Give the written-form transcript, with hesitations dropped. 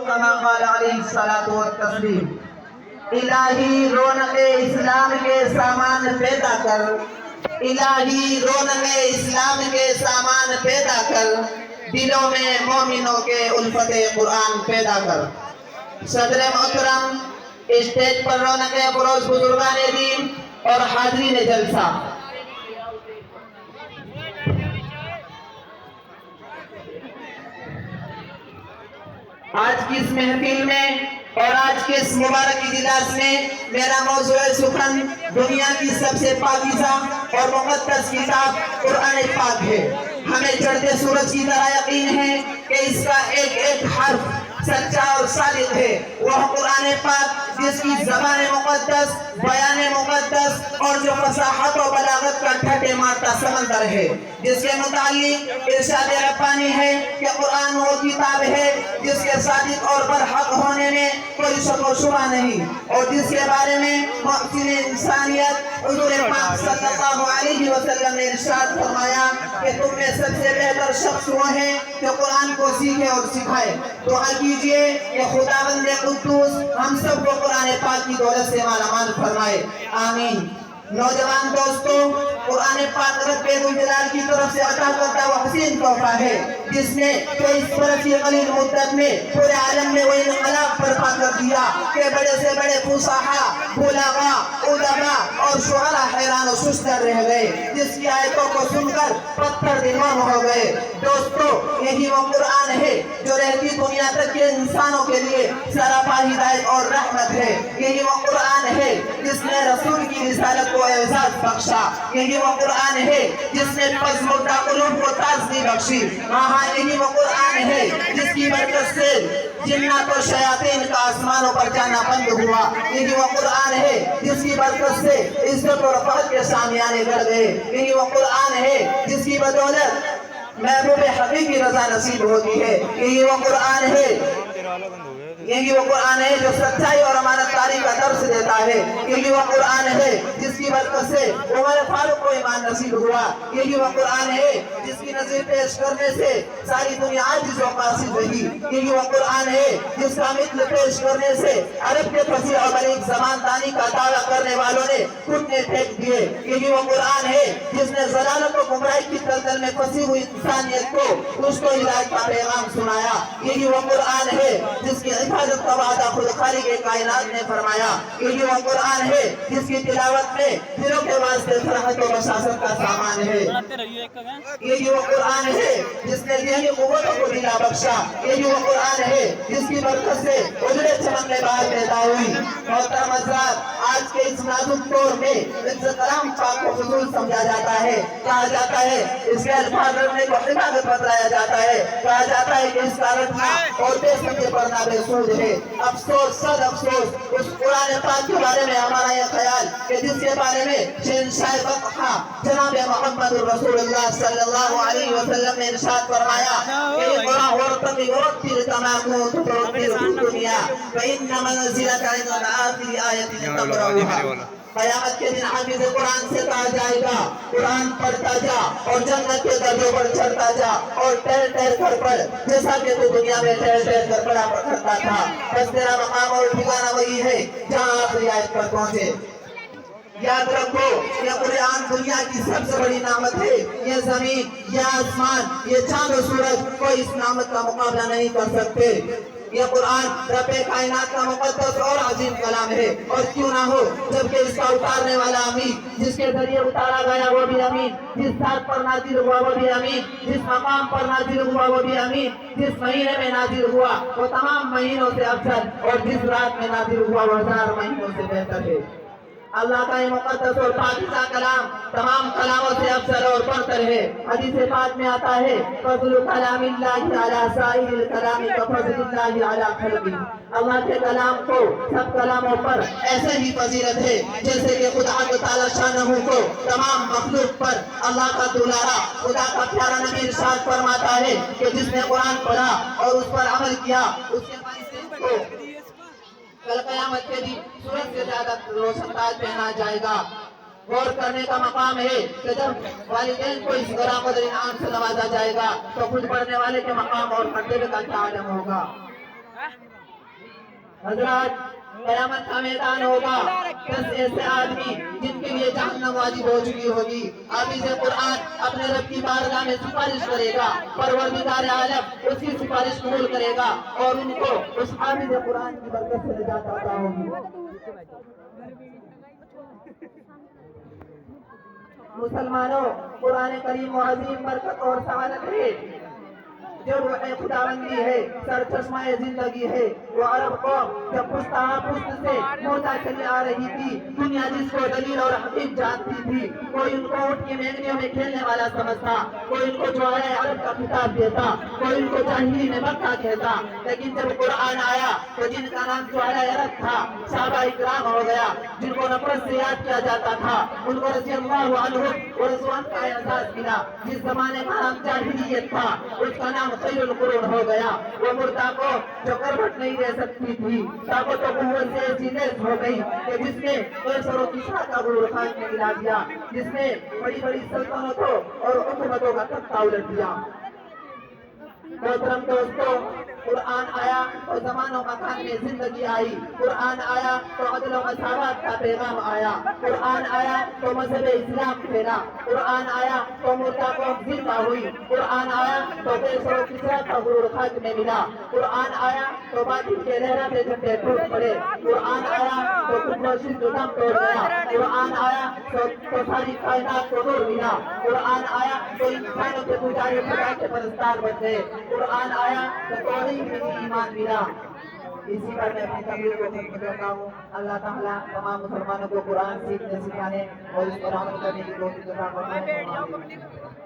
کما قال علیہ الصلوۃ والتسلیم۔ الہی رونق اسلام کے سامان پیدا کر، الہی رونق اسلام کے سامان پیدا کر، دلوں میں مومنوں کے الفت قرآن پیدا کر۔ صدر محترم، اسٹیج پر رونق افروز بزرگان دین اور حاضرین جلسہ، آج کی اس محفل میں اور آج کے اس مبارک اجلاس میں میرا موضوع سخن دنیا کی سب سے پاکیزہ اور مقدس کتاب قرآن پاک ہے۔ ہمیں چڑھتے سورج کی طرح یقین ہے کہ اس کا ایک ایک حرف سچا اور صادق ہے۔ وہ قرآن پاک جس کی زبان مقدس، بیان مقدس اور جو فصاحت و بلاغت کا ٹھٹے مارتا سمندر ہے، جس کے متعلق ارشاد ربانی ہے کہ قرآن وہ کتاب ہے جس کے صادق اور برحق ہونے میں کوئی شک و شبہ نہیں، اور جس کے بارے میں محسن انسانیت حضور پاک صلی اللہ علیہ وسلم نے ارشاد فرمایا کہ تم میں سب سے بہتر شخص وہ ہے جو قرآن کو سیکھے اور سکھائے۔ دعا کیجئے کہ خداوند قدوس ہم سب کو قرآن پاک کی دولت سے مالا مال فرمائے، آمین۔ نوجوان دوستو، قرآن پاک رب ذوالجلال کی طرف سے عطا کرتا وہ حسین تحفہ ہے جس نے 24 برس کی قلیل مدت میں پورے عالم میں وہ انقلاب برپا کر دیا کہ بڑے سے بڑے فصحا، بلغا، ادبا اور شعراء حیران و ششدر رہ گئے، جس کی آیتوں کو سن کر پتھر دلوم ہو گئے۔ دوستو، یہی وہ قرآن ہے جو رہتی دنیا تک کے انسانوں کے لیے سراپا ہدایت اور رحمت ہے۔ یہی وہ قرآن ہے جس نے رسول کی رسالت کو اعزاز بخشا۔ یہی وہ قرآن ہے جس نے پس مردہ قلوب کو تازگی بخشی۔ ہاں، یہی وہ قرآن ہے جس کی برکت سے جنات و شیاطین کا آسمانوں پر جانا بند ہوا۔ یہی وہ قرآن ہے جس کی برکت سے عزت و رفعت کے شامیانے گڑ گئے۔ یہی وہ قرآن ہے جس کی بدولت محبوب حبیب کی رضا نصیب ہوتی ہے۔ یہی وہ قرآن ہے، یہی وہ قرآن ہے جو سچائی اور امانت داری کا درس دیتا ہے۔ یہی وہ قرآن ہے جس کی برکت سے عمر فاروق کو ایمان نصیب ہوا۔ یہی وہ قرآن ہے جس کی نظر پیش کرنے سے ساری دنیا عاجز و قاصر رہی۔ یہی وہ قرآن ہے جس کا مثل پیش کرنے سے عرب کے فصیح اور بلیغ زبان دانی کا دعویٰ کرنے والوں نے گھٹنے پھینک دیے۔ یہی وہ قرآن ہے جس نے ضلالت و گمراہی کی دلدل میں پھنسی ہوئی انسانیت کو اس کو ہدایت کا پیغام سنایا۔ یہی وہ قرآن ہے جس کی حفاظت کا وعدہ خود خالق کائنات نے فرمایا۔ یہی وہ قرآن ہے جس کی تلاوت میں دلوں کے واسطے فرحت و بشاشت کا سامان ہے۔ یہی وہ قرآن ہے جس نے ذہنی قوتوں کو دلا بخشا۔ یہی وہ قرآن ہے جس کی برکت سے اجڑے چمکنے باہر پیدا ہوئی۔ محترم حضرات، آج کے اس نازک دور میں عزت کلام پاک کو فضول سمجھا جاتا ہے۔ کہا جاتا ہے اس کے الفاظ رٹنے کو حماقت بتلایا جاتا ہے۔ کہا جاتا ہے کہ اس کا رٹنا اور بے سمجھے پڑھنا بے سود ہے۔ افسوس، صد افسوس، اس قرآن پاک کے بارے میں ہمارا یہ خیال کہ جس کے بارے میں شہنشاہ وقت جناب محمد رسول اللہ صلی اللہ علیہ وسلم نے ارشاد فرمایا کہ اقرأ وارتقي ورتل كما كنت ترتل في الدنيا فإن منزلك عند آخر آية تقرأها۔ قیامت کے دن حافظ قرآن سے کہا جائے گا قرآن پڑھتا جا اور جنت کے درجوں پر چڑھتا جا اور ٹہل ٹہل کر پڑھ جیسا کہ تو دنیا میں ٹہل ٹہل کر پڑھا کرتا تھا۔ بس تیرا مقام اور ٹھکانہ وہی ہے جہاں آخری آیت پر پہنچے۔ یاد رکھو، یہ قرآن دنیا کی سب سے بڑی نعمت ہے۔ یہ زمین، یہ آسمان، یہ چاند و سورج کوئی اس نعمت کا مقابلہ نہیں کر سکتے۔ یہ قرآن رب کائنات کا مقدس اور عظیم کلام ہے، اور کیوں نہ ہو جبکہ اس کا اتارنے والا امین، جس کے ذریعے اتارا گیا وہ بھی امین، جس ذات پر نازل ہوا وہ بھی امین، جس مقام پر نازل ہوا وہ بھی امین، جس مہینے میں نازل ہوا وہ تمام مہینوں سے افضل، اور جس رات میں نازل ہوا وہ 1000 مہینوں سے بہتر ہے۔ اللہ کا یہ مقدس اور پاکیزہ کلام تمام کلاموں سے افضل اور برتر ہے۔ حدیث پاک میں آتا ہے فضل کلام اللہ علی سائر الکلام کفضل اللہ علی خلقہ۔ اللہ کے کلام کو سب کلاموں پر ایسے ہی فضیلت ہے جیسے کہ خدا تعالی شانہ کو تمام مخلوق پر اللہ کا دلارا خدا کا پیارا نبی ارشاد فرماتا ہے کہ جس نے قرآن پڑھا اور اس پر عمل کیا اس کے بارے کو کل قیامت کے دن سورج سے زیادہ روشن تاج پہنا جائے گا۔ غور کرنے کا مقام ہے کہ جب والدین کو اس گراں قدر انعام سے نوازا جائے گا تو خود پڑھنے والے کے مقام اور مرتبے کا کیا عالم ہوگا۔ حضرات قیامت کا میدان ہوگا 10 ایسے آدمی جن کے لیے جہنم واجب ہو چکی ہوگی حافظ قرآن اپنے رب کی بارگاہ میں سفارش کرے گا پروردگار عالم اس کی سفارش قبول کرے گا اور ان کو اس حافظ قرآن کی برکت سے نجات عطا ہوگی مسلمانوں قرآن کریم و عظیم برکت اور سعادت ہے جو روح خداوندی ہے سرچشمہ زندگی ہے وہ عرب قوم جب پشتہ پشت سے موتا چلی آ رہی تھی دنیا جس کو دلیل اور حقیق جانتی تھی کوئی ان کو اٹھ کے مینگنیوں میں کھیلنے والا سمجھتا کوئی ان کو جوہر عرب کا خطاب دیتا کوئی ان کو جاہلی میں مکہ کہتا لیکن جب قرآن آیا تو جن کا نام جوہر عرب تھا صحابہ اکرام ہو گیا جن کو نفرت سے یاد کیا جاتا تھا ان کو رضی اللہ عنہ اور رضوان کا احساس ملا جس زمانے کا نام جاہلیت تھا اس کا نام خیر القرون ہو گیا وہ مردہ کو جو کروٹ نہیں دے سکتی تھی طاقت و قوت سے ایسی لیس ہو گئی کہ جس نے قیصر و کسریٰ کا غرور خاک میں ملا دیا جس نے بڑی بڑی سلطنتوں اور حکومتوں کا تختہ الٹ دیا محترم دوستو قرآن آیا تو زمان و مکان میں زندگی آئی قرآن آیا تو عدل و مساوات کا پیغام آیا قرآن آیا تو مذہب اسلام پھیلا قرآن آیا تو مردہ قوم زندہ ہوئی قرآن آیا تو قیصر و کسریٰ کا غرور خاک میں ملا قرآن آیا تو باطل کے لہراتے جھنڈے ٹوٹ پڑے قرآن آیا تو کفر و شرک دم توڑ گیا قرآن آیا تو ساری کائنات کو نور ملا قرآن آیا تو انسانوں کے پجاری خدا کے پرستار بن گئے قرآن آیا تو توحید میں ایمان ملا اسی پر میں اپنی تقریر کو ختم کرتا ہوں اللہ تعالیٰ تمام مسلمانوں کو قرآن سیکھنے سکھانے اور اس پر عمل کرنے کی توفیق عطا فرمائے